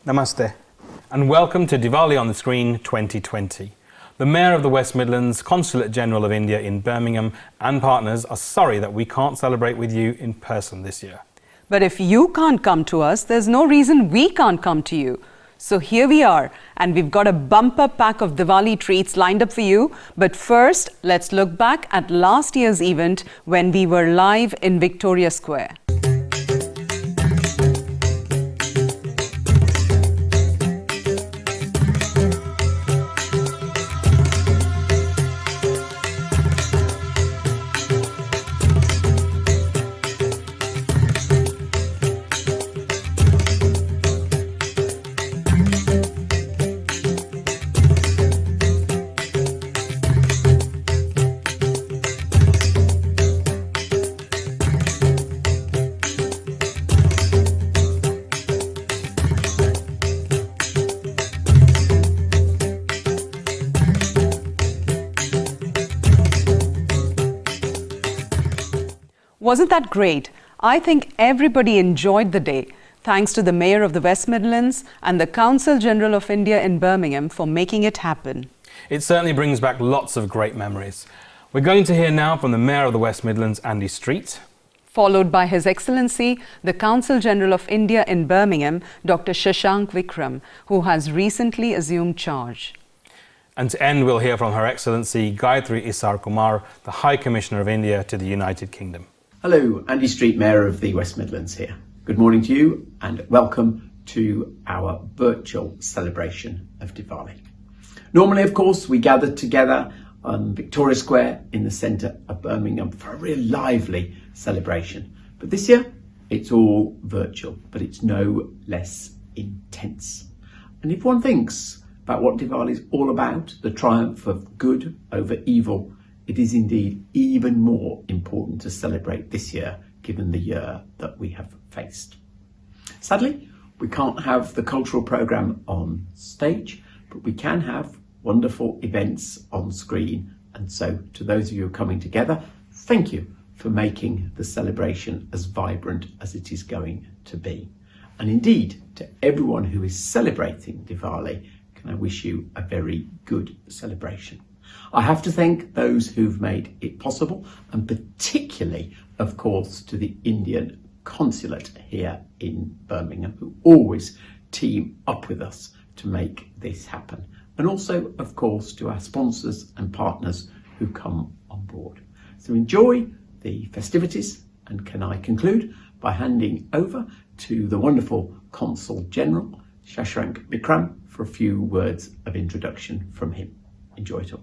Namaste, and welcome to Diwali on the Screen 2020. The Mayor of the West Midlands, Consulate General of India in Birmingham and partners are sorry that we can't celebrate with you in person this year. But if you can't come to us, there's no reason we can't come to you. So here we are, and we've got a bumper pack of Diwali treats lined up for you. But first, let's look back at last year's event when we were live in Victoria Square. Wasn't that great? I think everybody enjoyed the day. Thanks to the Mayor of the West Midlands and the Consul General of India in Birmingham for making it happen. It certainly brings back lots of great memories. We're going to hear now from the Mayor of the West Midlands, Andy Street. Followed by His Excellency, the Consul General of India in Birmingham, Dr. Shashank Vikram, who has recently assumed charge. And to end, we'll hear from Her Excellency Gayatri Isar Kumar, the High Commissioner of India to the United Kingdom. Hello, Andy Street, Mayor of the West Midlands here. Good morning to you and welcome to our virtual celebration of Diwali. Normally, of course, we gather together on Victoria Square in the centre of Birmingham for a real lively celebration. But this year, it's all virtual, but it's no less intense. And if one thinks about what Diwali is all about, the triumph of good over evil, it is indeed even more important to celebrate this year, given the year that we have faced. Sadly, we can't have the cultural programme on stage, but we can have wonderful events on screen. And so to those of you who are coming together, thank you for making the celebration as vibrant as it is going to be. And indeed, to everyone who is celebrating Diwali, can I wish you a very good celebration. I have to thank those who've made it possible, and particularly, of course, to the Indian Consulate here in Birmingham, who always team up with us to make this happen. And also, of course, to our sponsors and partners who come on board. So enjoy the festivities, and can I conclude by handing over to the wonderful Consul General, Shashank Vikram, for a few words of introduction from him. Enjoy it all.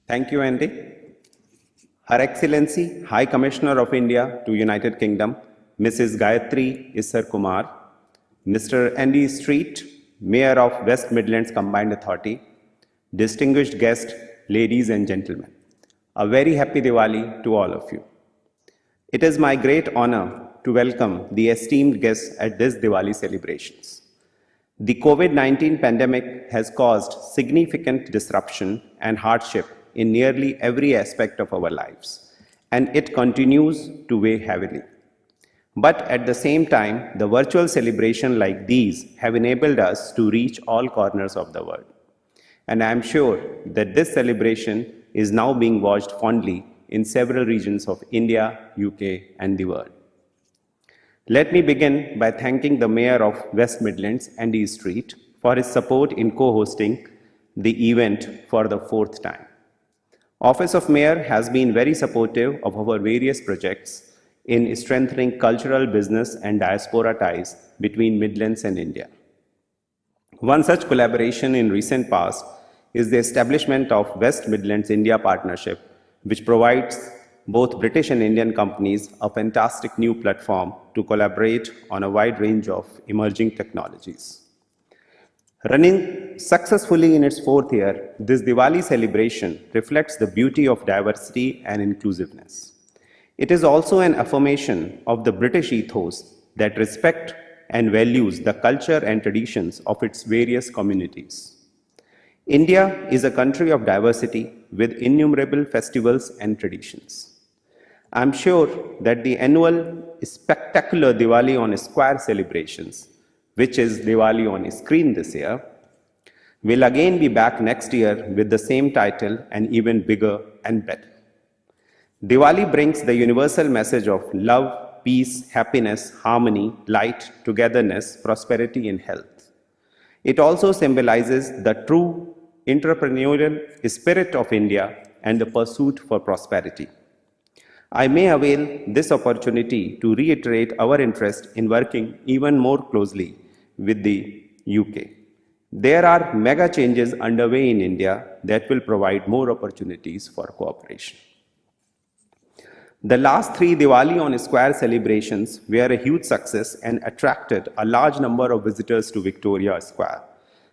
Thank you, Andy. Her Excellency, High Commissioner of India to United Kingdom, Mrs. Gayatri Isar Kumar, Mr. Andy Street, Mayor of West Midlands Combined Authority, distinguished guests, ladies and gentlemen, a very happy Diwali to all of you. It is my great honor to welcome the esteemed guests at this Diwali celebrations. The COVID-19 pandemic has caused significant disruption and hardship in nearly every aspect of our lives, and it continues to weigh heavily. But at the same time, the virtual celebration like these have enabled us to reach all corners of the world. And I am sure that this celebration is now being watched fondly in several regions of India, UK, and the world. Let me begin by thanking the Mayor of West Midlands, Andy Street, for his support in co-hosting the event for the fourth time. Office of Mayor has been very supportive of our various projects in strengthening cultural, business and diaspora ties between Midlands and India. One such collaboration in recent past is the establishment of West Midlands India Partnership, which provides both British and Indian companies a fantastic new platform to collaborate on a wide range of emerging technologies. Running successfully in its fourth year, this Diwali celebration reflects the beauty of diversity and inclusiveness. It is also an affirmation of the British ethos that respects and values the culture and traditions of its various communities. India is a country of diversity with innumerable festivals and traditions. I am sure that the annual spectacular Diwali on Square celebrations which is Diwali on screen this year, will again be back next year with the same title and even bigger and better. Diwali brings the universal message of love, peace, happiness, harmony, light, togetherness, prosperity, and health. It also symbolizes the true entrepreneurial spirit of India and the pursuit for prosperity. I may avail this opportunity to reiterate our interest in working even more closely with the UK. There are mega changes underway in India that will provide more opportunities for cooperation. The last 3 Diwali on Square celebrations were a huge success and attracted a large number of visitors to Victoria Square.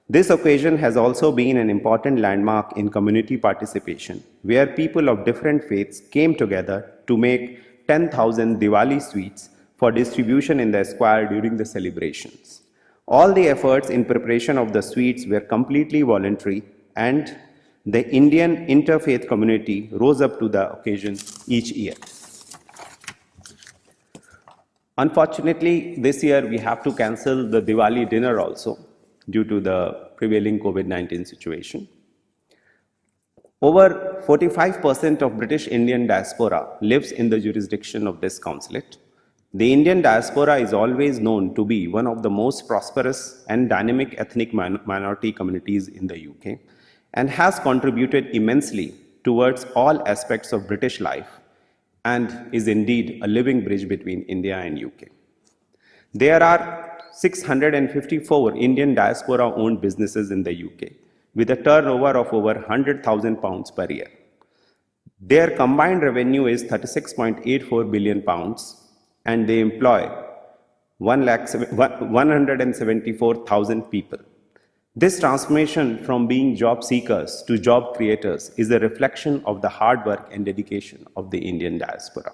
This occasion has also been an important landmark in community participation, where people of different faiths came together to make 10,000 Diwali sweets for distribution in the square during the celebrations. All the efforts in preparation of the sweets were completely voluntary, and the Indian interfaith community rose up to the occasion each year. Unfortunately, this year we have to cancel the Diwali dinner also due to the prevailing COVID-19 situation. Over 45% of British Indian diaspora lives in the jurisdiction of this consulate. The Indian diaspora is always known to be one of the most prosperous and dynamic ethnic minority communities in the UK and has contributed immensely towards all aspects of British life and is indeed a living bridge between India and UK. There are 654 Indian diaspora-owned businesses in the UK with a turnover of over £100,000 per year. Their combined revenue is £36.84 billion and they employ 174,000 people. This transformation from being job seekers to job creators is a reflection of the hard work and dedication of the Indian diaspora.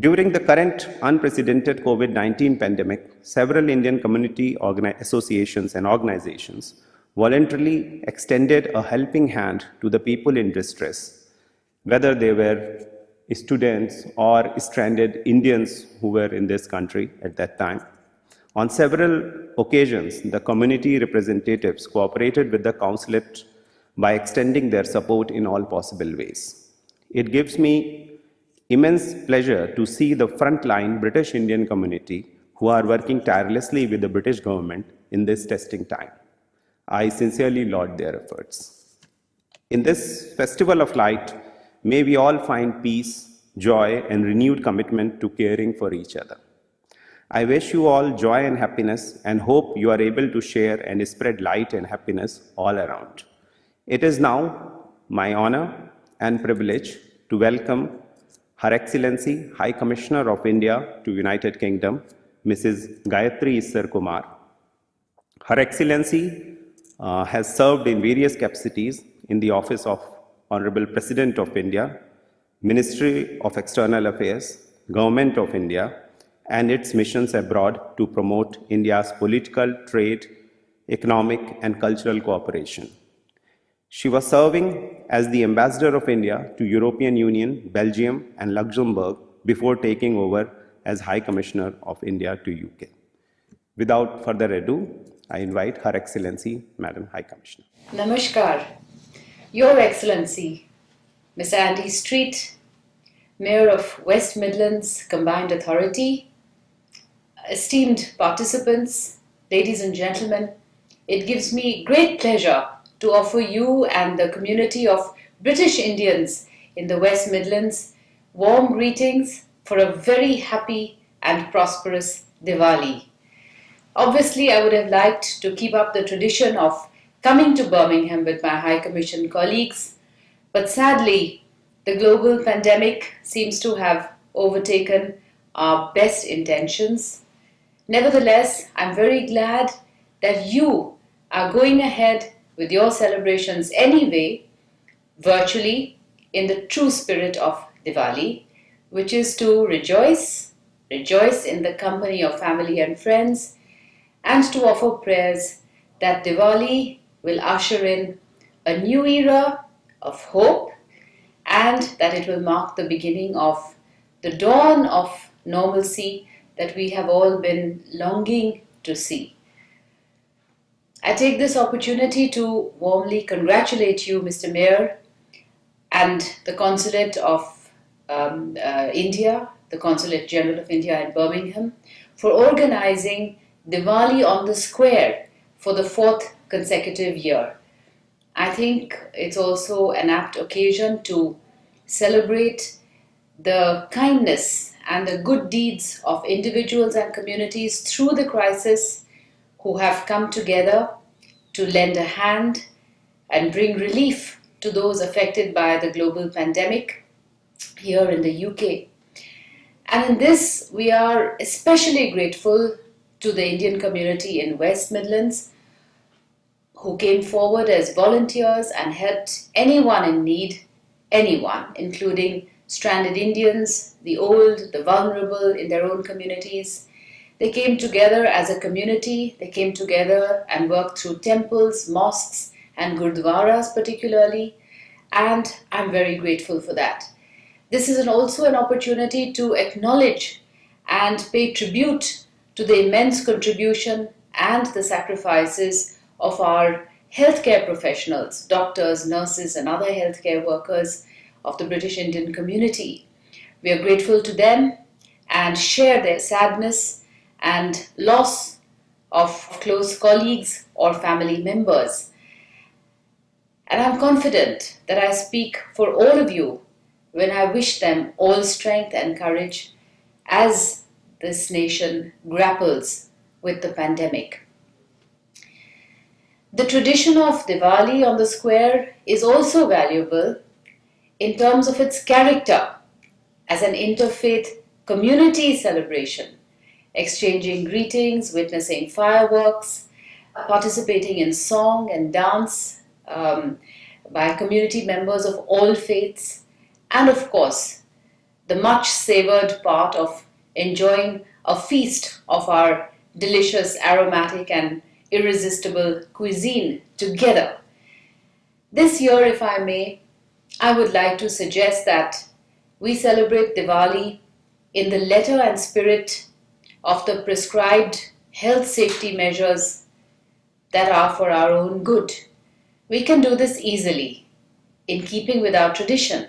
During the current unprecedented COVID-19 pandemic, several Indian community associations and organizations voluntarily extended a helping hand to the people in distress, whether they were students or stranded Indians who were in this country at that time. On several occasions, the community representatives cooperated with the consulate by extending their support in all possible ways. It gives me immense pleasure to see the frontline British Indian community who are working tirelessly with the British government in this testing time. I sincerely laud their efforts. In this festival of light, may we all find peace, joy, and renewed commitment to caring for each other. I wish you all joy and happiness and hope you are able to share and spread light and happiness all around. It is now my honor and privilege to welcome Her Excellency High Commissioner of India to United Kingdom, Mrs. Gayatri Issar Kumar. Her Excellency has served in various capacities in the Office of Honorable President of India, Ministry of External Affairs, Government of India, and its missions abroad to promote India's political, trade, economic, and cultural cooperation. She was serving as the Ambassador of India to European Union, Belgium, and Luxembourg before taking over as High Commissioner of India to UK. Without further ado, I invite Her Excellency, Madam High Commissioner. Namaskar. Your Excellency, Mr. Andy Street, Mayor of West Midlands Combined Authority, esteemed participants, ladies and gentlemen, it gives me great pleasure to offer you and the community of British Indians in the West Midlands warm greetings for a very happy and prosperous Diwali. Obviously, I would have liked to keep up the tradition of coming to Birmingham with my High Commission colleagues, but sadly, the global pandemic seems to have overtaken our best intentions. Nevertheless, I'm very glad that you are going ahead with your celebrations anyway, virtually, in the true spirit of Diwali, which is to rejoice in the company of family and friends, and to offer prayers that Diwali will usher in a new era of hope and that it will mark the beginning of the dawn of normalcy that we have all been longing to see. I take this opportunity to warmly congratulate you, Mr. Mayor, and the Consulate of India, the Consulate General of India in Birmingham, for organizing Diwali on the Square for the 4th consecutive year. I think it's also an apt occasion to celebrate the kindness and the good deeds of individuals and communities through the crisis who have come together to lend a hand and bring relief to those affected by the global pandemic here in the UK. And in this, we are especially grateful to the Indian community in West Midlands who came forward as volunteers and helped anyone in need, anyone, including stranded Indians, the old, the vulnerable in their own communities. They came together as a community. They came together and worked through temples, mosques, and gurdwaras particularly, and I'm very grateful for that. This is also an opportunity to acknowledge and pay tribute to the immense contribution and the sacrifices of our healthcare professionals, doctors, nurses, and other healthcare workers of the British Indian community. We are grateful to them and share their sadness and loss of close colleagues or family members. And I'm confident that I speak for all of you when I wish them all strength and courage as this nation grapples with the pandemic. The tradition of Diwali on the Square is also valuable in terms of its character as an interfaith community celebration, exchanging greetings, witnessing fireworks, participating in song and dance by community members of all faiths, and of course, the much savored part of enjoying a feast of our delicious, aromatic and irresistible cuisine together. This year, if I may, I would like to suggest that we celebrate Diwali in the letter and spirit of the prescribed health safety measures that are for our own good. We can do this easily, in keeping with our tradition,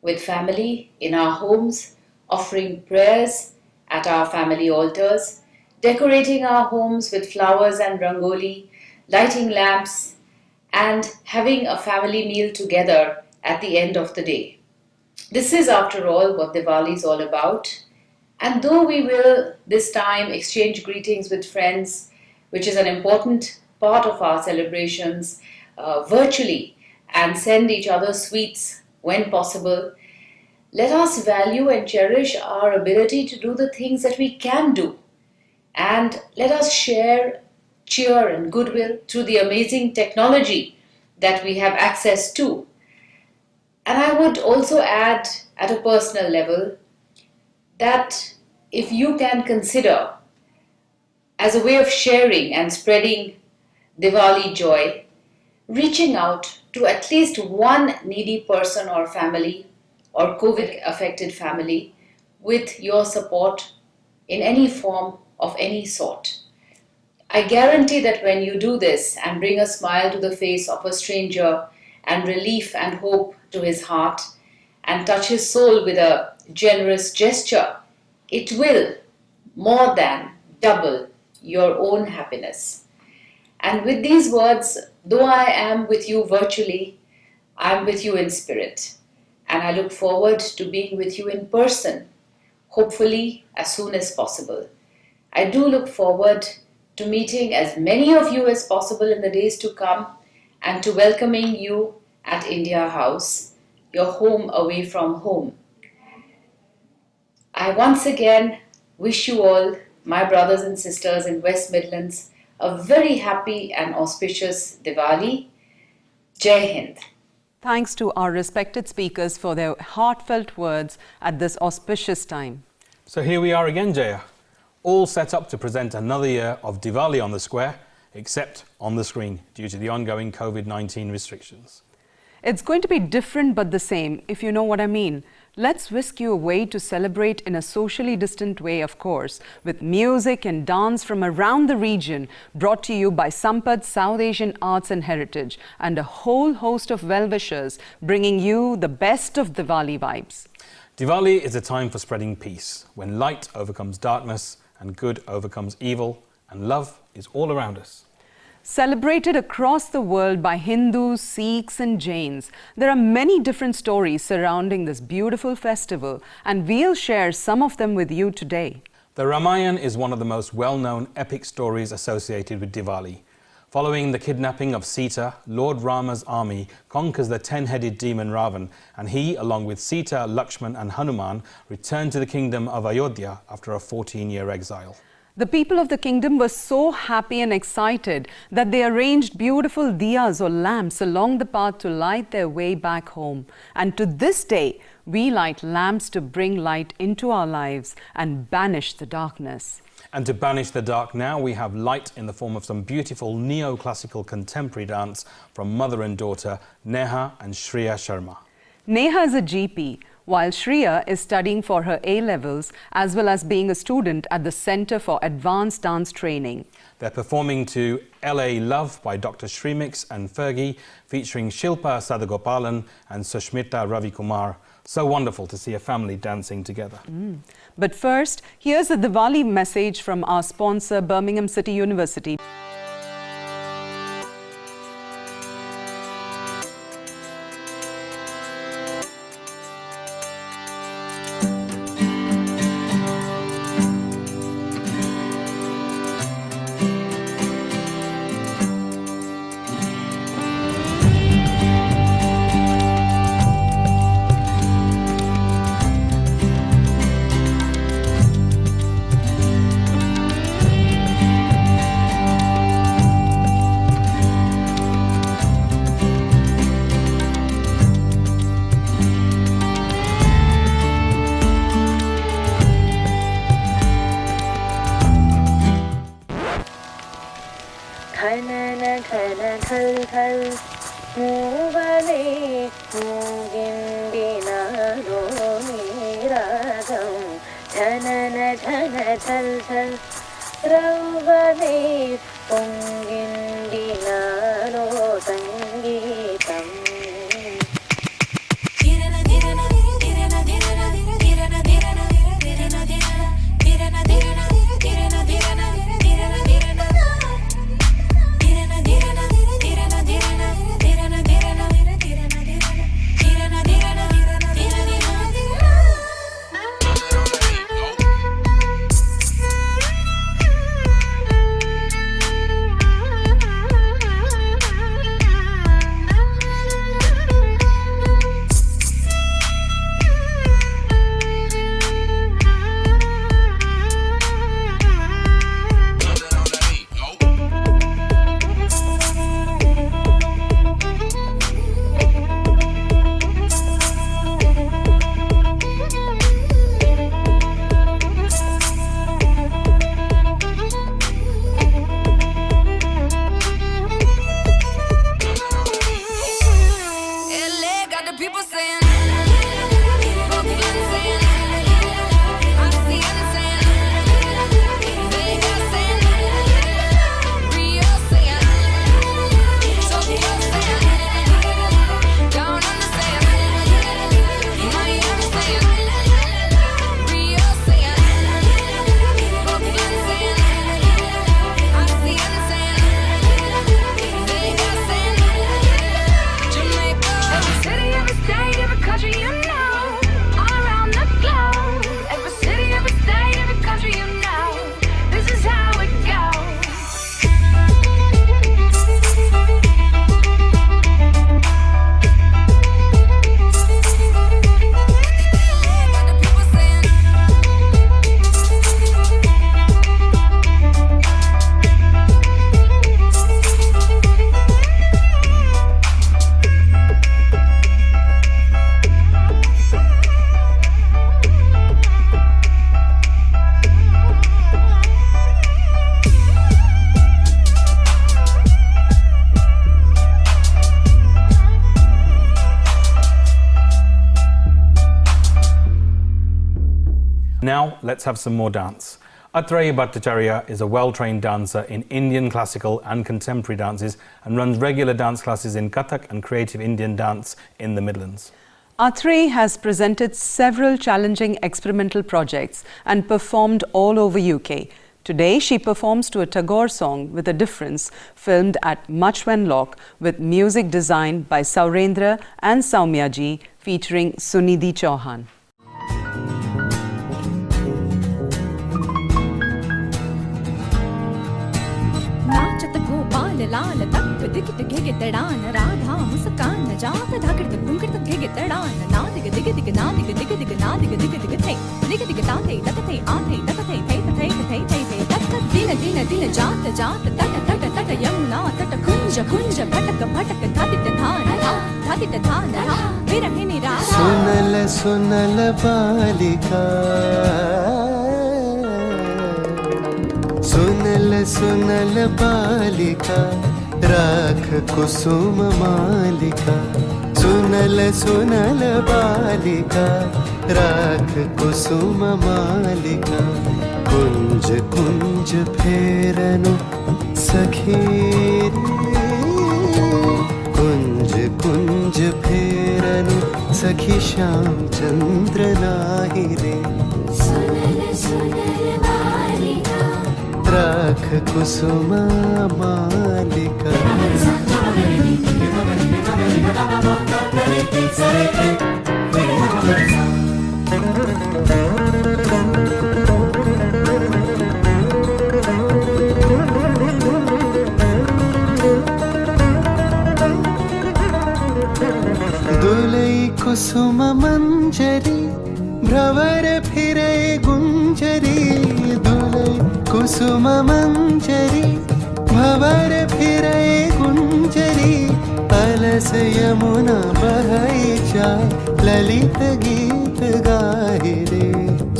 with family in our homes, offering prayers at our family altars, decorating our homes with flowers and rangoli, lighting lamps, and having a family meal together at the end of the day. This is, after all, what Diwali is all about. And though we will this time exchange greetings with friends, which is an important part of our celebrations, virtually, and send each other sweets when possible, let us value and cherish our ability to do the things that we can do. And let us share cheer and goodwill through the amazing technology that we have access to. And I would also add at a personal level that if you can consider as a way of sharing and spreading Diwali joy, reaching out to at least one needy person or family or COVID-affected family with your support in any form of any sort. I guarantee that when you do this and bring a smile to the face of a stranger and relief and hope to his heart and touch his soul with a generous gesture, it will more than double your own happiness. And with these words, though I am with you virtually, I am with you in spirit. And I look forward to being with you in person, hopefully as soon as possible. I do look forward to meeting as many of you as possible in the days to come and to welcoming you at India House, your home away from home. I once again wish you all, my brothers and sisters in West Midlands, a very happy and auspicious Diwali. Jai Hind. Thanks to our respected speakers for their heartfelt words at this auspicious time. So here we are again, Jaya, all set up to present another year of Diwali on the Square, except on the screen due to the ongoing COVID-19 restrictions. It's going to be different but the same, if you know what I mean. Let's whisk you away to celebrate in a socially distant way, of course, with music and dance from around the region, brought to you by Sampad South Asian Arts and Heritage, and a whole host of well-wishers bringing you the best of Diwali vibes. Diwali is a time for spreading peace, when light overcomes darkness and good overcomes evil, and love is all around us. Celebrated across the world by Hindus, Sikhs and Jains, there are many different stories surrounding this beautiful festival, and we'll share some of them with you today. The Ramayana is one of the most well-known epic stories associated with Diwali. Following the kidnapping of Sita, Lord Rama's army conquers the 10-headed demon Ravan, and he, along with Sita, Lakshman and Hanuman, return to the kingdom of Ayodhya after a 14-year exile. The people of the kingdom were so happy and excited that they arranged beautiful diyas or lamps along the path to light their way back home. And to this day, we light lamps to bring light into our lives and banish the darkness. And to banish the dark now, we have light in the form of some beautiful neoclassical contemporary dance from mother and daughter Neha and Shreya Sharma. Neha is a GP, while Shreya is studying for her A-levels as well as being a student at the Center for Advanced Dance Training. They're performing to LA Love by Dr. Shremix and Fergie, featuring Shilpa Sadagopalan and Sushmita Ravikumar. So wonderful to see a family dancing together. But first, here's a Diwali message from our sponsor, Birmingham City University. now, let's have some more dance. Atreya Bhattacharya is a well-trained dancer in Indian classical and contemporary dances and runs regular dance classes in Kathak and creative Indian dance in the Midlands. Atreya has presented several challenging experimental projects and performed all over UK. Today, she performs to a Tagore song with a difference, filmed at Much Wenlock with music designed by Saurendra and Saumya ji, featuring Sunidhi Chauhan. लाल तक दिगित गिगे तड़ान राधा मुस्कान जात धाकड़ घुंगड़ गिगे तड़ान ना दिग दिग दिग ना दिग दिग दिग ना दिग दिग दिग थे दिग दिग ताते तक थे आते तक थे थे थे थे थे तक दिन दिन दिन जात जात तट तट तट यमुना तट कुंज कुंज भटक भटक धातित धान विरहिनी राधा सुनल सुनल बालिका सुनल सुनल बालिका राख कुसुम मालिका सुनल सुनल बालिका राख कुसुम मालिका कुंज कुंज फेरनु सखी कुंज कुंज फेरनु सखी श्याम चंद्र नाही रे राख कुसुम मालिका दुलई कुसुम मंजरी भ्रवर फिरे गुंजरी दुलई कुसुम मंजरी भवर फिरे गुंजरी अलस यमुना बहई जाए ललित गीत गाहि रे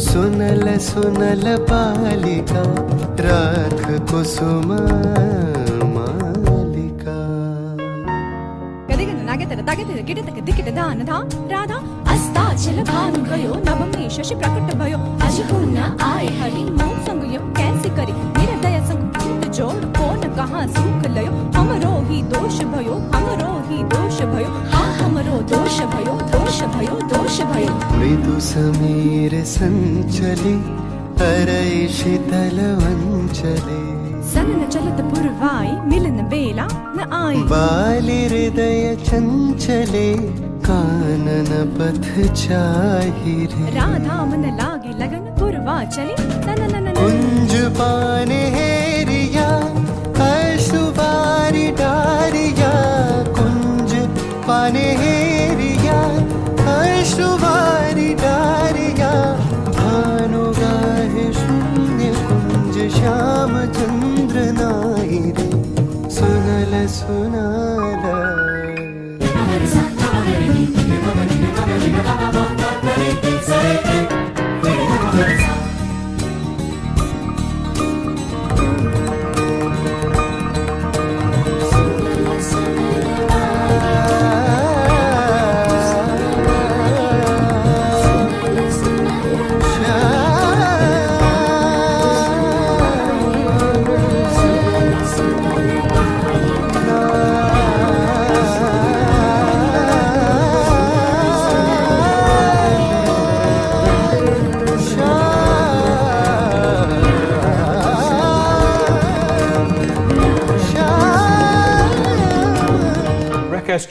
सुनल सुनल बालिका राख कुसुम मालिका गदिगन नागेतर तागेतर गिडतक दिकिट दान धा राधा अस्ताचल भानु गयो नवमी शशि प्रकट भयो अज पुण्य आए हरि मौ संग यो कैसे करी मेरे दया संग फूट जोड़ कौन कहाँ सुख लयो हमरो ही दोष भयो हमरो ही दोष भयो हाँ हमरो दोष भयो दोष भयो दोष भयो मृदु समीर संचले हरई शीतल वंचले सनन चलत पुरवाई मिलन बेला न आई बाली हृदय चंचले कानन पथ चाहिरे राधा मन लागे लगन पुरवा चली नन कुंज पाने हेरिया अशुवारी डारिया कुंज पाने हेरिया अशुवारी डारिया भानु गाहे शून्य कुंज श्याम चंद्र नाही रे सुनल सुनल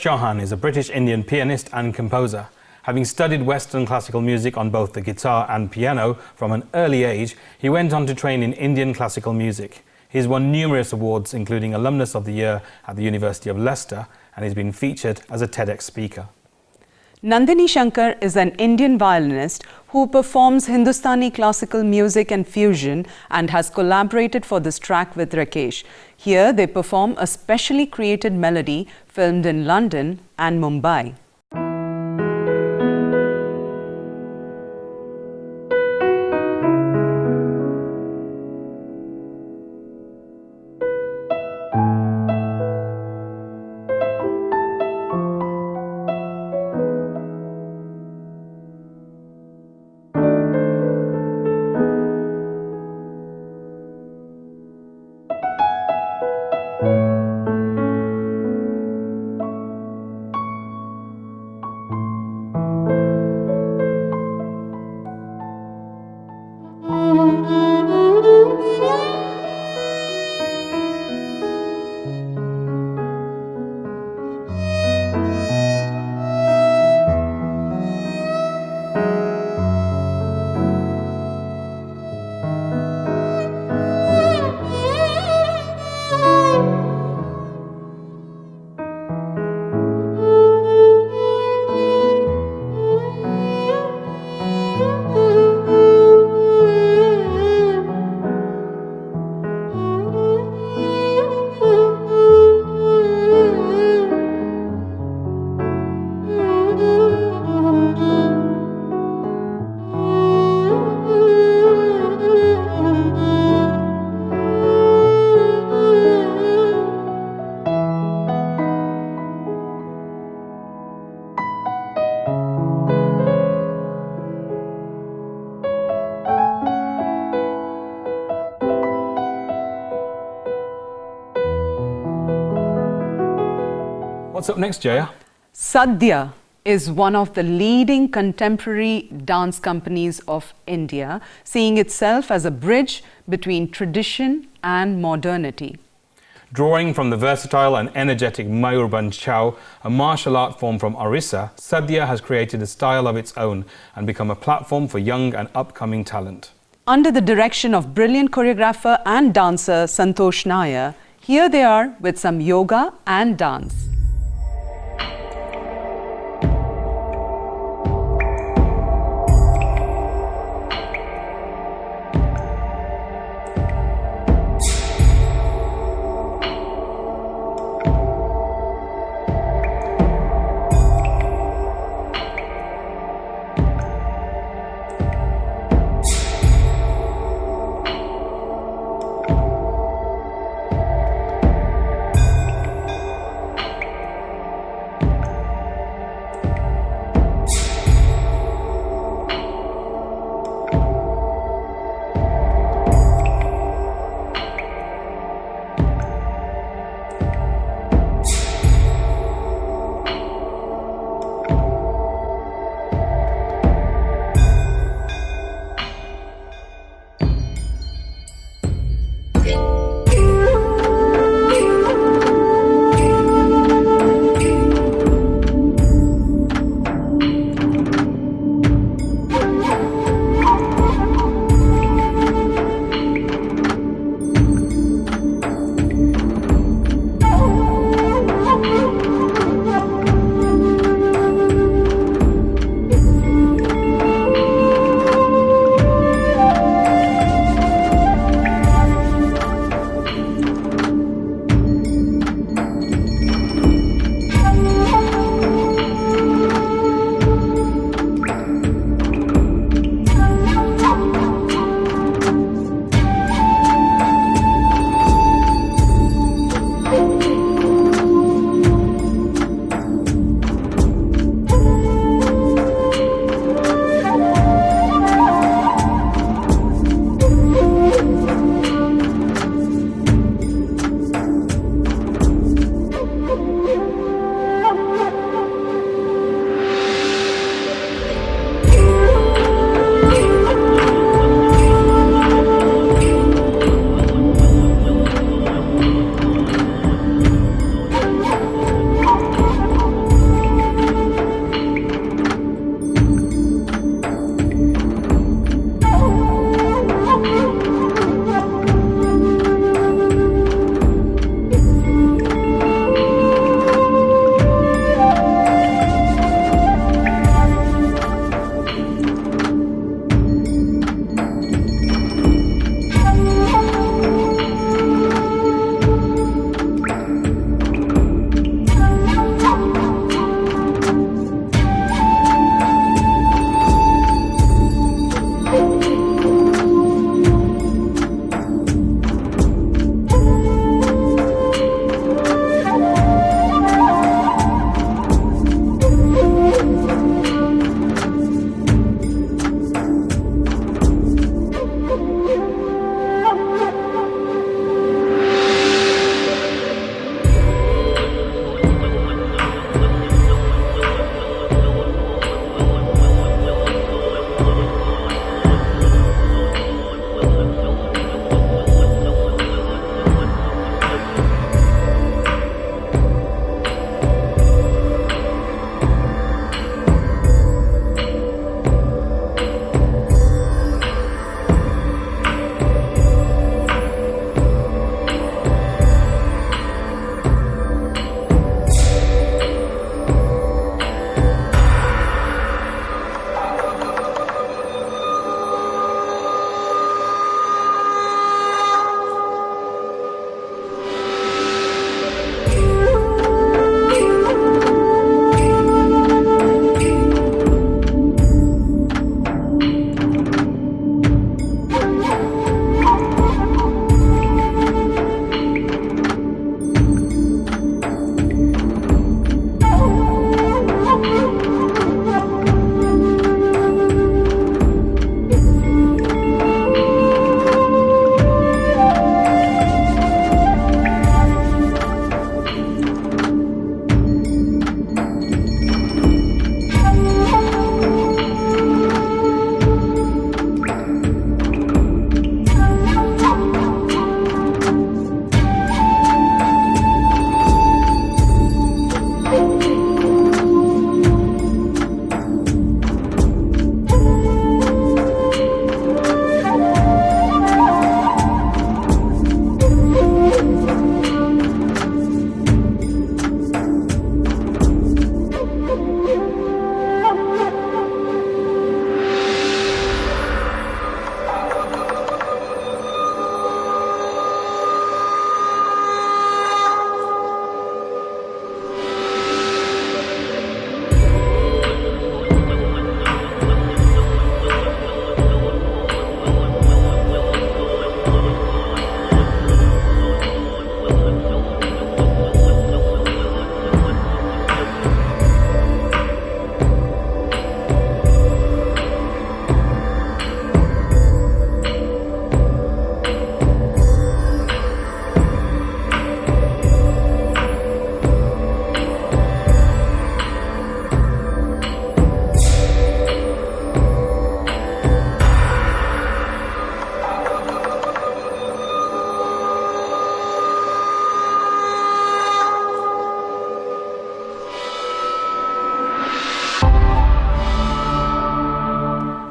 Chauhan is a British Indian pianist and composer. Having studied Western classical music on both the guitar and piano from an early age, he went on to train in Indian classical music. He's won numerous awards, including Alumnus of the Year at the University of Leicester, and he's been featured as a TEDx speaker. Nandini Shankar is an Indian violinist who performs Hindustani classical music and fusion and has collaborated for this track with Rakesh. Here they perform a specially created melody filmed in London and Mumbai. What's up next, Jaya? Sadhya is one of the leading contemporary dance companies of India, seeing itself as a bridge between tradition and modernity. Drawing from the versatile and energetic Mayurband Chow, a martial art form from Orissa, Sadhya has created a style of its own and become a platform for young and upcoming talent. Under the direction of brilliant choreographer and dancer Santosh Nair, here they are with some yoga and dance.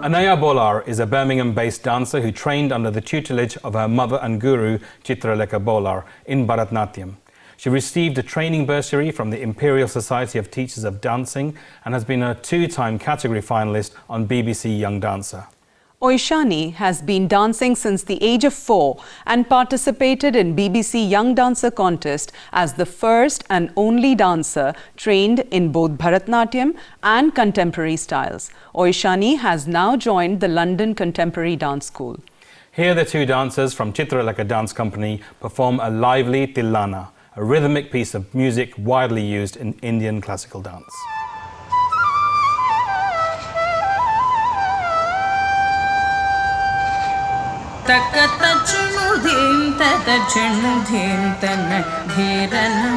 Anaya Bolar is a Birmingham-based dancer who trained under the tutelage of her mother and guru, Chitralekha Bolar, in Bharatnatyam. She received a training bursary from the Imperial Society of Teachers of Dancing and has been a 2-time category finalist on BBC Young Dancer. Oishani has been dancing since the age of 4 and participated in BBC Young Dancer contest as the first and only dancer trained in both Bharatnatyam and contemporary styles. Oishani has now joined the London Contemporary Dance School. Here the two dancers from Chitralekha Dance Company perform a lively Tillana, a rhythmic piece of music widely used in Indian classical dance. Takatachunudhin tatachunudhin tanadhirana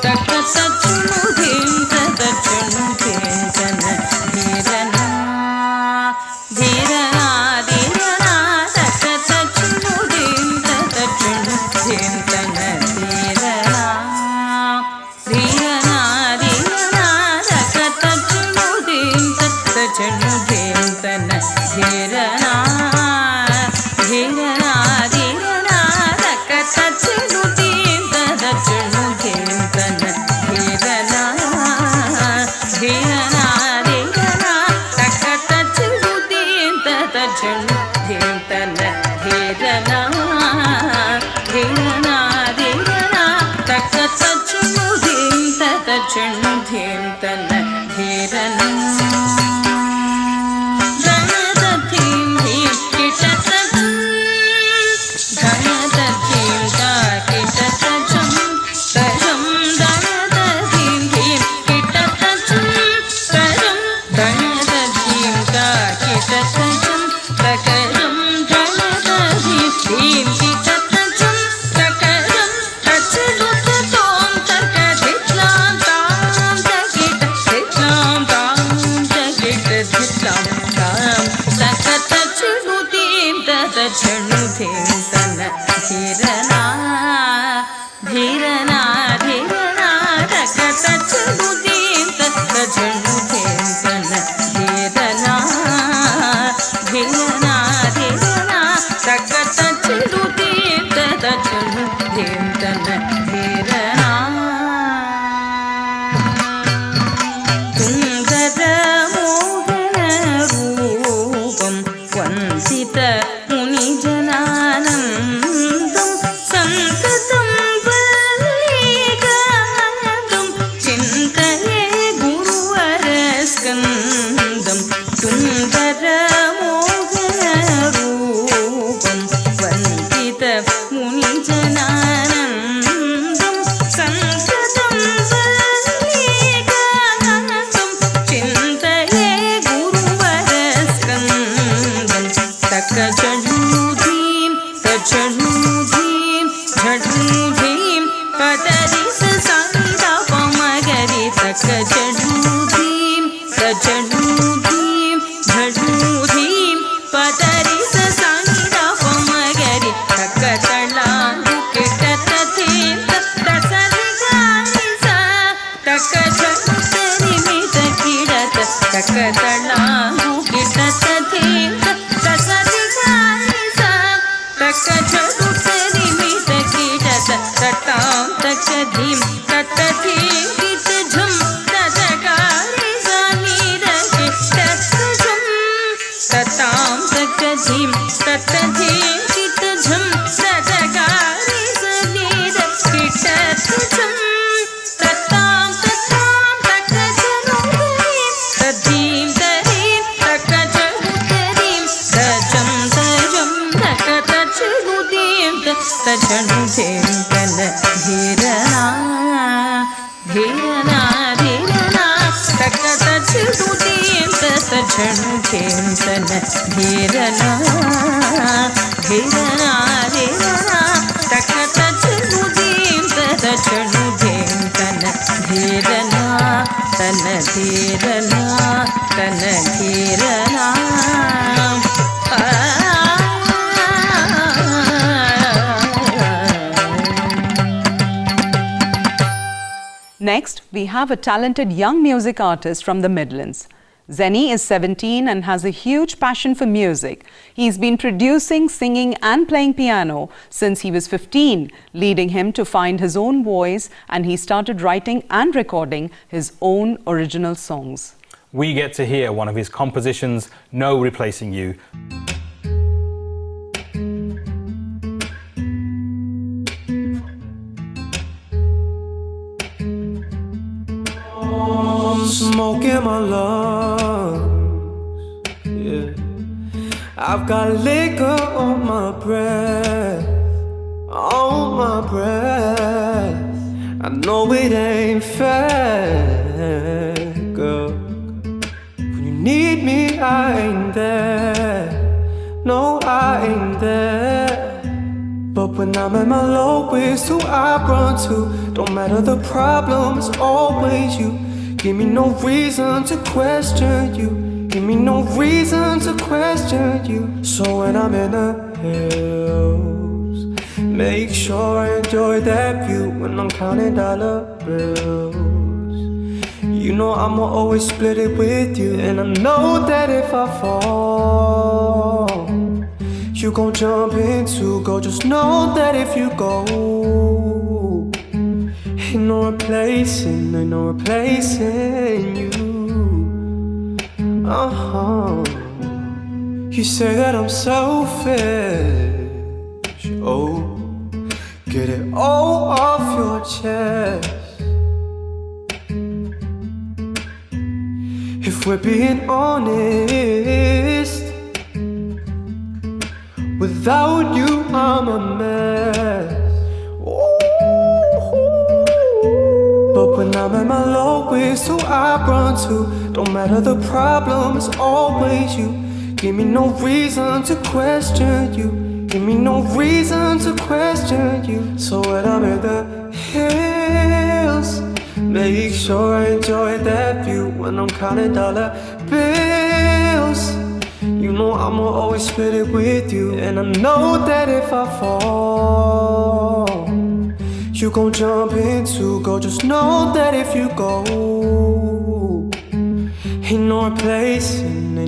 Takatachunudhin tatachunudhin tanadhirana Dhirana dhirana Takatachunudhin tatachunudhin tanadhirana Dhirana dhirana Takatachunudhin tatachunudhin Dhirana, dhirana, dhirana, takatachunudhin, tatachunudhin, dhirana, dhirana, dhirana, takatachunudhin, tatachunudhin, dhirana, dhirana, dhirana, takatachunudhin, tatachunudhin, dhirana. Next, we have a talented young music artist from the Midlands. Zenny is 17 and has a huge passion for music. He's been producing, singing and playing piano since he was 15, leading him to find his own voice, and he started writing and recording his own original songs. We get to hear one of his compositions, No Replacing You. Smoke in my lungs, yeah. I've got liquor on my breath, I know it ain't fair, girl. When you need me, I ain't there. No, I ain't there. But when I'm at my lowest, who I run to? Don't matter the problem, it's always you. Give me no reason to question you. Give me no reason to question you. So when I'm in the hills, make sure I enjoy that view. When I'm counting dollar bills, you know I'ma always split it with you. And I know that if I fall, you gon' jump in to go. Just know that if you go, ain't no replacing you. You say that I'm selfish. Oh, get it all off your chest. If we're being honest, without you I'm a mess. But when I'm at my lowest, who I run to? Don't matter the problem, it's always you. Give me no reason to question you. Give me no reason to question you. So when I'm in the hills, make sure I enjoy that view. When I'm counting dollar bills, you know I'ma always split it with you. And I know that if I fall, you gon' jump in to go. Just know that if you go, ain't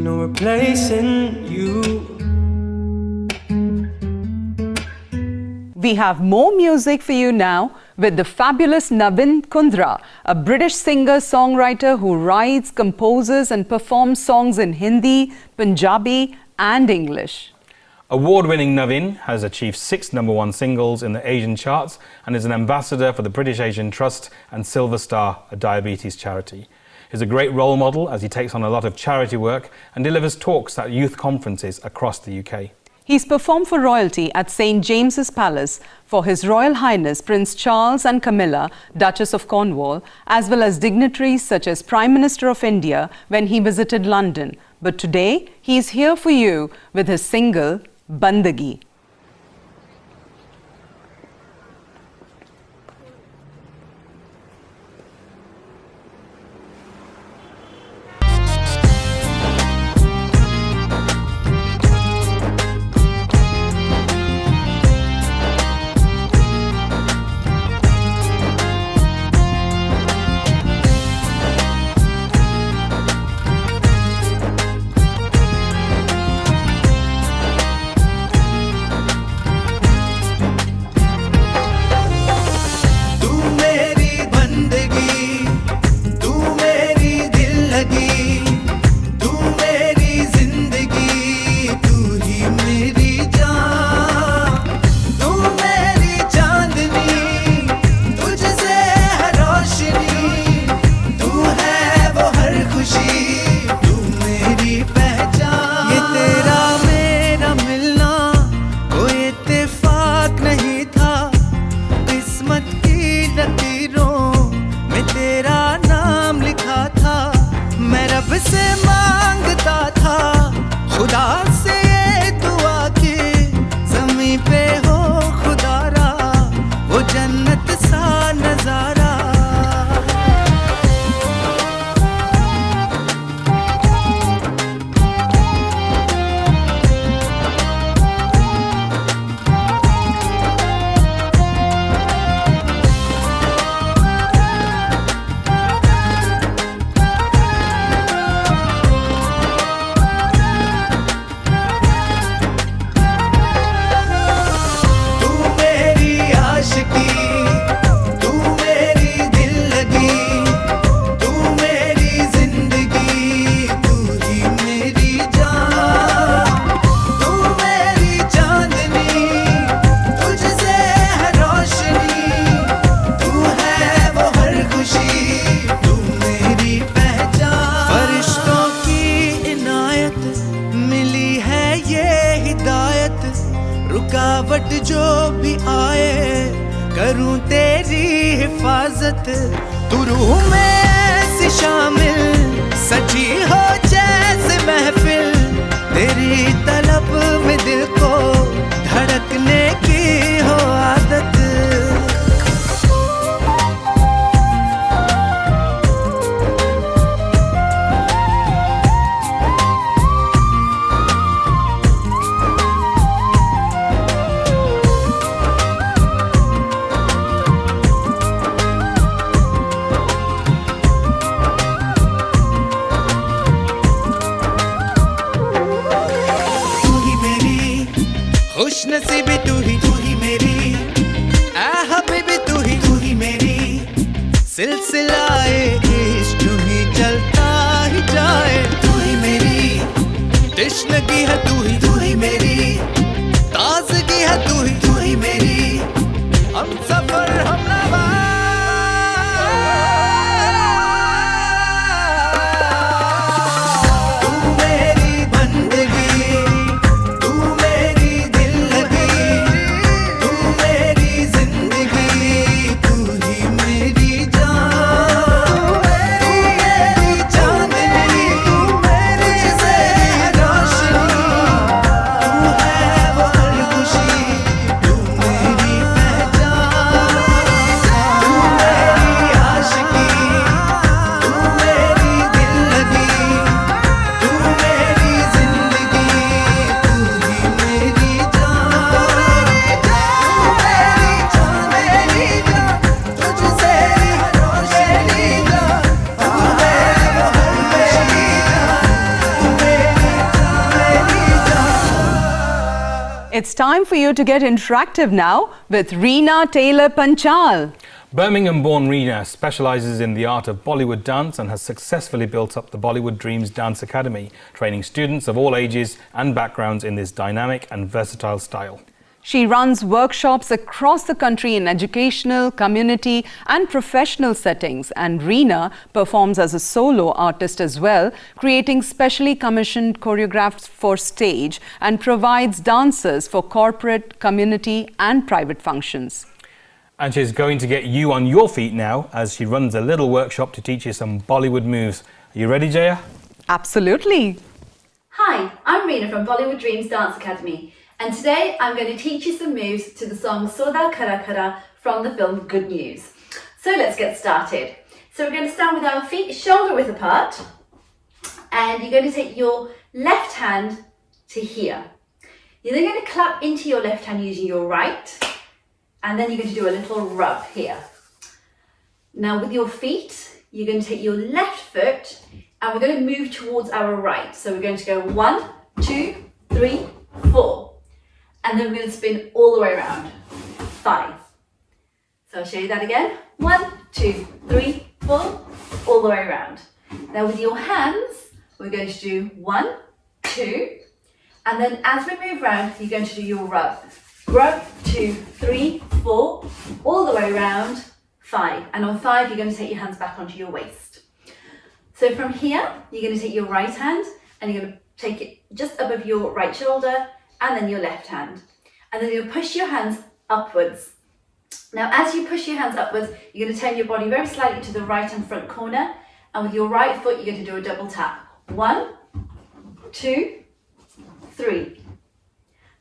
no replacing you. We have more music for you now with the fabulous Navin Kundra, a British singer-songwriter who writes, composes and performs songs in Hindi, Punjabi and English. Award-winning Navin has achieved 6 #1 singles in the Asian charts and is an ambassador for the British Asian Trust and Silver Star, a diabetes charity. He's a great role model as he takes on a lot of charity work and delivers talks at youth conferences across the UK. He's performed for royalty at St. James's Palace for His Royal Highness Prince Charles and Camilla, Duchess of Cornwall, as well as dignitaries such as Prime Minister of India when he visited London. But today, he's here for you with his single, Bandagi. रुकावट जो भी आए करूं तेरी हिफाजत तू रूह में ऐसी शामिल सजी हो जैसे महफिल तेरी तलब में दिल को धड़कने की हो आदत खुशनसीबी तू ही मेरी ऐ हबीबी तू ही मेरी सिलसिलाए इश्क ही चलता ही जाए तू ही मेरी तशनगी है तू ही मेरी ताजगी है तू ही मेरी हम सफर हम नवा It's time for you to get interactive now with Reena Taylor Panchal. Birmingham-born Reena specialises in the art of Bollywood dance and has successfully built up the Bollywood Dreams Dance Academy, training students of all ages and backgrounds in this dynamic and versatile style. She runs workshops across the country in educational, community and professional settings, and Reena performs as a solo artist as well, creating specially commissioned choreographs for stage and provides dancers for corporate, community and private functions. And she's going to get you on your feet now as she runs a little workshop to teach you some Bollywood moves. Are you ready, Jaya? Absolutely. Hi, I'm Reena from Bollywood Dreams Dance Academy. And today I'm going to teach you some moves to the song Soda Kara Kara from the film Good News. So let's get started. So we're going to stand with our feet shoulder width apart, and you're going to take your left hand to here. You're then going to clap into your left hand using your right, and then you're going to do a little rub here. Now with your feet, you're going to take your left foot and we're going to move towards our right. So we're going to go 1, 2, 3, 4. And then we're going to spin all the way around. 5. So I'll show you that again. 1, 2, 3, 4, all the way around. Now with your hands, we're going to do 1, 2, and then as we move around, you're going to do your rub. Rub, 2, 3, 4, all the way around, 5. And on 5, you're going to take your hands back onto your waist. So from here, you're going to take your right hand and you're going to take it just above your right shoulder, and then your left hand. And then you'll push your hands upwards. Now, as you push your hands upwards, you're going to turn your body very slightly to the right and front corner. And with your right foot, you're going to do a double tap. 1, 2, 3.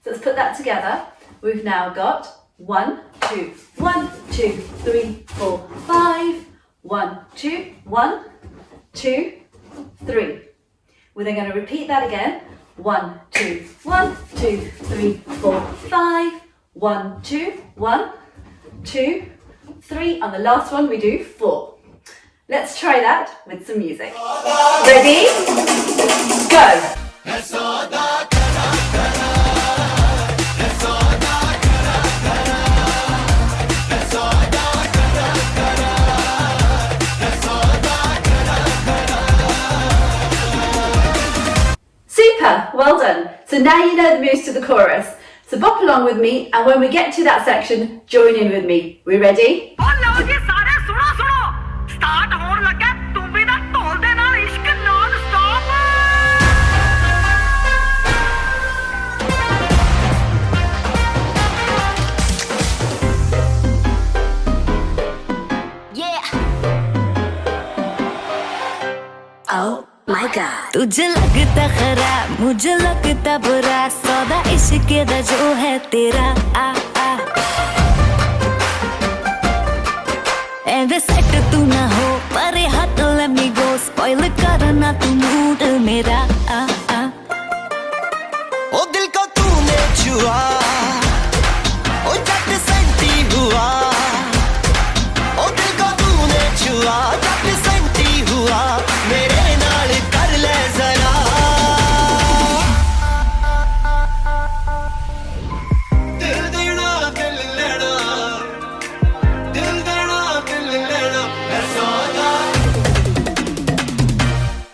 So let's put that together. We've now got 1, 2, 1, 2, 3, 4, 5. 1, 2, 1, 2, 3. We're then going to repeat that again. 1, 2, 1, 2, 3, 4, 5. 1, 2, 1, 2, 3. On the last one, we do 4. Let's try that with some music. Ready? Go! Super, well done. So now you know the moves to the chorus. So bop along with me, and when we get to that section, join in with me. We ready? का तुझे लगता खराब मुझे लगता बुरा सौदा इश्क दा जो है तेरा आ आ एंड सेट तू ना हो परे हाथ let me go spoil करना तू मूड मेरा आ आ ओ दिल को तूने छुआ ओ जट सेंटी हुआ ओ दिल को तूने छुआ जट सेंटी हुआ मेरे नाल कर ले जरा दिल देना दिल लेना दिल देना दिल लेना है सौदा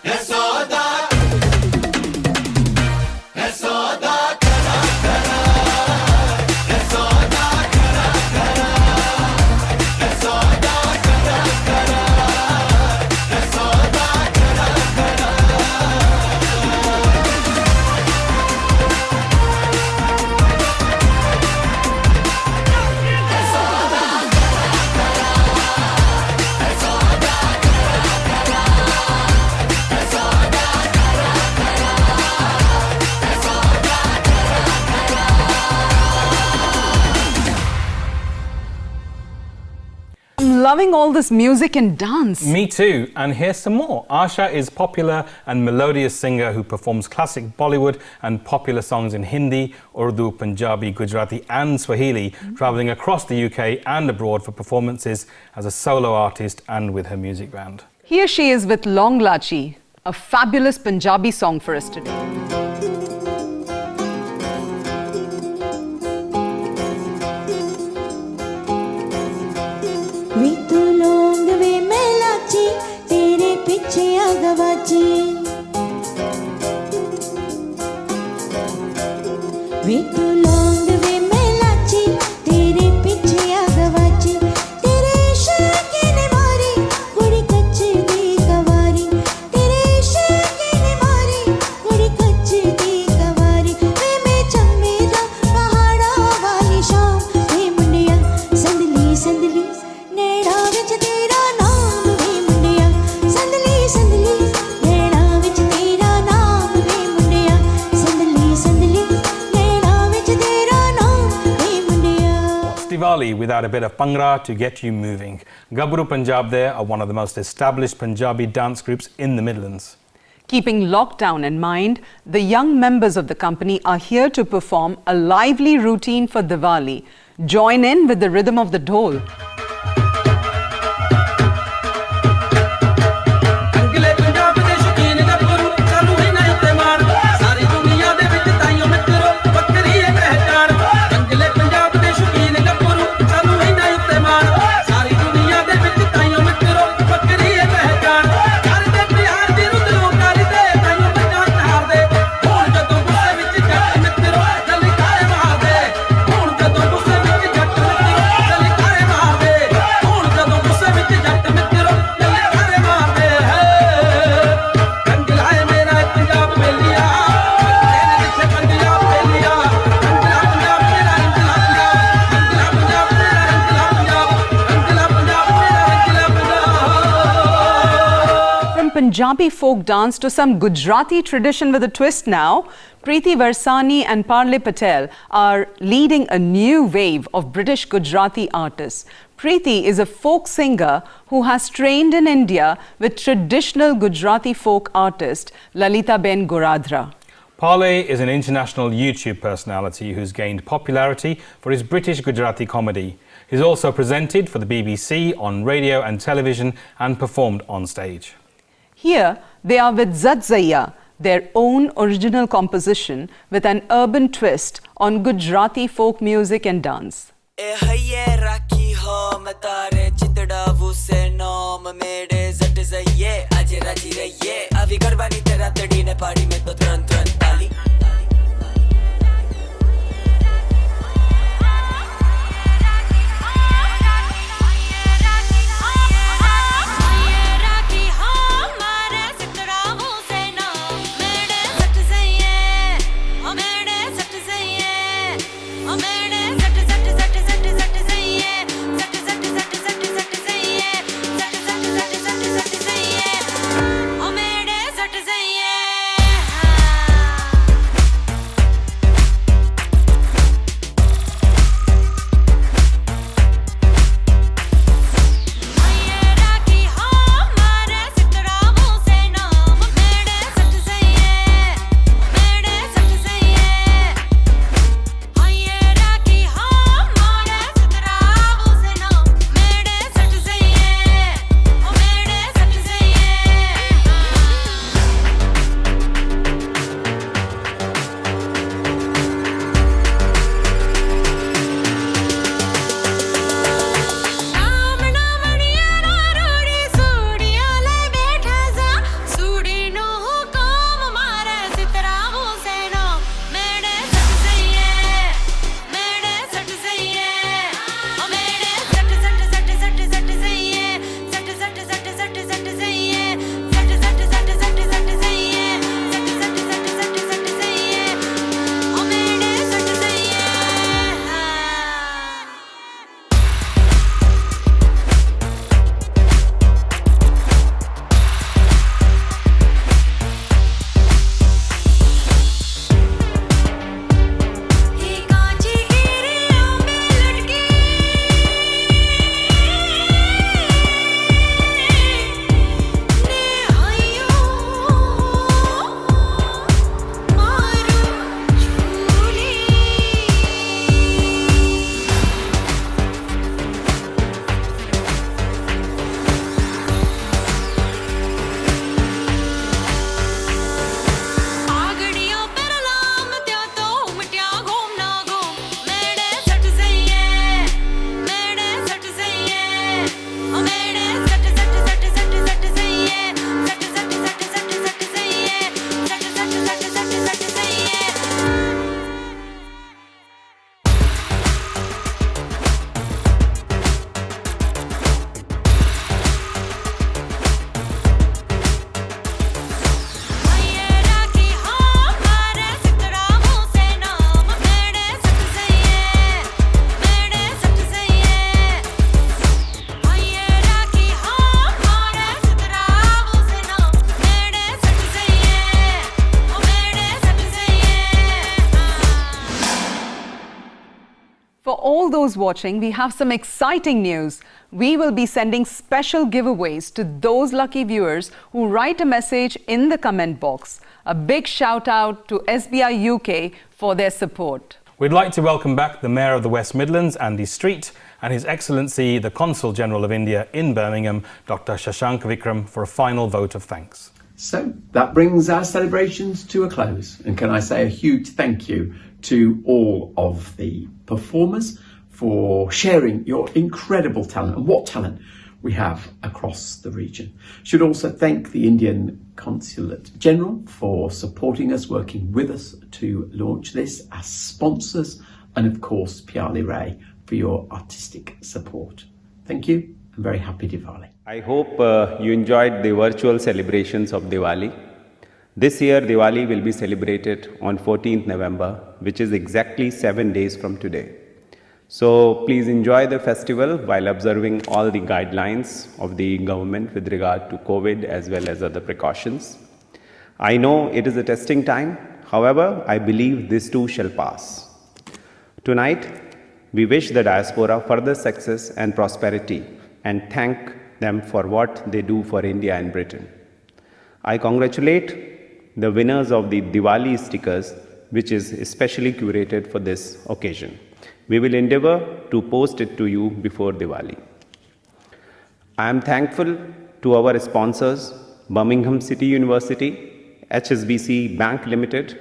है सौदा है सौदा करा करा है सौदा करा करा है सौदा करा करा है सौदा करा करा I'm loving all this music and dance. Me too, and here's some more. Asha is popular and melodious singer who performs classic Bollywood and popular songs in Hindi, Urdu, Punjabi, Gujarati and Swahili, travelling across the UK and abroad for performances as a solo artist and with her music band. Here she is with Long Lachi, a fabulous Punjabi song for us today. वे तू लौंग वे मैं लाची तेरे पीछे आ गवाची वे तू लौंग वे मैं लाची तेरे पीछे आ गवाची तेरे इश्क ने मारी कुड़ी कच्ची दी कवारी तेरे इश्क ने मारी कुड़ी कच्ची दी कवारी वे मैं चमेला पहाड़ा वाली शाम वे मुंडिया संदली संदली नैना विच तेरा नाम वे मुंडिया संदली संदली नैना विच तेरा नाम वे मुंडिया संदली संदली नैना विच तेरा नाम वे मुंडिया What's Diwali without a bit of Bhangra to get you moving? Gabru Punjab there are one of the most established Punjabi dance groups in the Midlands. Keeping lockdown in mind, the young members of the company are here to perform a lively routine for Diwali. Join in with the rhythm of the dhol. ਅੰਗਲੇ Punjab ਦੇ ਸ਼ੌਕੀਨ ਗੱਭਰੂ ਸਾਨੂੰ ਹੀ ਨਹੀਂ ਤੇ ਮਾਰ ਸਾਰੀ ਦੁਨੀਆ ਦੇ ਵਿੱਚ ਤਾਈਓ ਮਿੱਤਰੋ ਬੱਕਰੀ ਇਹ ਪਹਿਚਾਨ ਅੰਗਲੇ ਪੰਜਾਬ ਦੇ ਸ਼ੌਕੀਨ ਗੱਭਰੂ ਸਾਨੂੰ ਹੀ ਨਹੀਂ ਤੇ ਮਾਰ ਸਾਰੀ ਦੁਨੀਆ ਦੇ ਵਿੱਚ ਤਾਈਓ ਮਿੱਤਰੋ ਬੱਕਰੀ ਇਹ ਪਹਿਚਾਨ ਕਰਦੇ ਬਿਹਾਰ ਦੀ ਰੁੱਤ ਲੋਕਾਂ ਦੇ ਤਾਈਓ ਪਛਾਣ ਹਾਰਦੇ ਹੁਣ ਜਦੋਂ ਗੁੱਸੇ ਵਿੱਚ ਜੱਟ ਮਿੱਤਰੋ ਜਲੀ ਕਾਰੇ ਮਾਰਦੇ ਹੁਣ ਜਦੋਂ ਗੁੱਸੇ ਵਿੱਚ ਜੱਟ ਮਿੱਤਰੋ ਜਲੀ ਕਾਰੇ ਮਾਰਦੇ ਹੁਣ ਜਦੋਂ ਗੁੱਸੇ ਵਿੱਚ ਜੱਟ ਮਿੱਤਰੋ ਜਲੀ ਕਾਰੇ ਮਾਰਦੇ ਰੰਗ ਲਾਏ ਮੇਰਾ ਪੰਜਾਬ ਮੇਲੀਆ ਤੇਰੇ ਵਿੱਚ ਪੰਜਾਬ ਮੇਲੀਆ ਰੰਗਲਾ ਪੰਜਾਬ ਮੇਰਾ ਰੰਗਲਾ ਪੰਜਾਬ ਰੰਗਲਾ ਪੰਜਾਬ ਮੇਰਾ ਰੰਗਲਾ Punjab From Punjabi folk dance to some Gujarati tradition with a twist now, Preeti Varsani and Parle Patel are leading a new wave of British Gujarati artists. Preeti is a folk singer who has trained in India with traditional Gujarati folk artist Lalita Ben Goradhra. Parle is an international YouTube personality who's gained popularity for his British Gujarati comedy. He's also presented for the BBC on radio and television and performed on stage. Here, they are with Zadzaya, their own original composition with an urban twist on Gujarati folk music and dance. ए हये राखी हो मैं तारे चितड़ा वुसे नोम मेरे जट जइए आज राजी रहिए अभी गरबानी तेरा तड़ी ने पाड़ी में तो तुरंत तुरंत ताली Zat zaye For all those watching, we have some exciting news. We will be sending special giveaways to those lucky viewers who write a message in the comment box. A big shout out to SBI UK for their support. We'd like to welcome back the Mayor of the West Midlands, Andy Street, and His Excellency, the Consul General of India in Birmingham, Dr. Shashank Vikram, for a final vote of thanks. So that brings our celebrations to a close. And can I say a huge thank you to all of the performers for sharing your incredible talent, and what talent we have across the region. Should also thank the Indian Consulate General for supporting us, working with us to launch this as sponsors, and of course Piali Ray for your artistic support. Thank you and very happy Diwali. I hope you enjoyed the virtual celebrations of Diwali. This year Diwali will be celebrated on 14th November, which is exactly 7 days from today. So please enjoy the festival while observing all the guidelines of the government with regard to COVID as well as other precautions. I know it is a testing time, however, I believe this too shall pass. Tonight, we wish the diaspora further success and prosperity and thank them for what they do for India and Britain. I congratulate the winners of the Diwali stickers, which is especially curated for this occasion. We will endeavor to post it to you before Diwali. I am thankful to our sponsors, Birmingham City University, HSBC Bank Limited,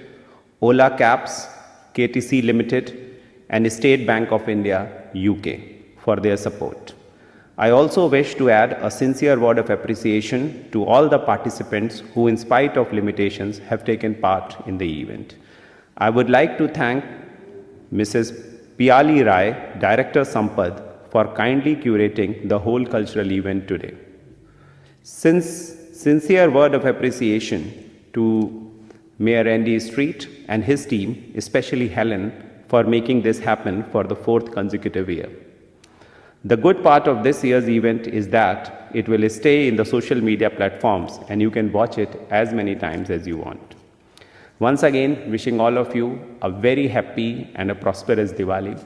Ola Caps, KTC Limited, and State Bank of India, UK, for their support. I also wish to add a sincere word of appreciation to all the participants who, in spite of limitations, have taken part in the event. I would like to thank Mrs. Piali Rai, Director Sampad, for kindly curating the whole cultural event today. Sincere word of appreciation to Mayor Andy Street and his team, especially Helen, for making this happen for the 4th consecutive year. The good part of this year's event is that it will stay in the social media platforms and you can watch it as many times as you want. Once again, wishing all of you a very happy and a prosperous Diwali.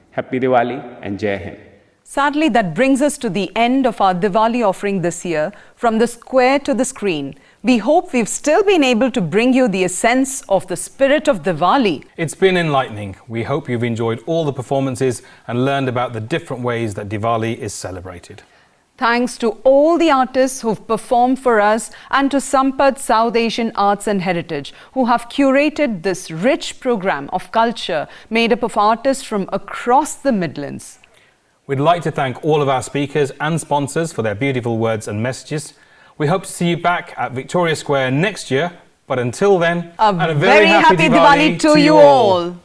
Happy Diwali and Jai Hind. Sadly, that brings us to the end of our Diwali offering this year, from the square to the screen. We hope we've still been able to bring you the essence of the spirit of Diwali. It's been enlightening. We hope you've enjoyed all the performances and learned about the different ways that Diwali is celebrated. Thanks to all the artists who've performed for us, and to Sampad South Asian Arts and Heritage, who have curated this rich program of culture made up of artists from across the Midlands. We'd like to thank all of our speakers and sponsors for their beautiful words and messages. We hope to see you back at Victoria Square next year, but until then, a very happy Diwali to you all.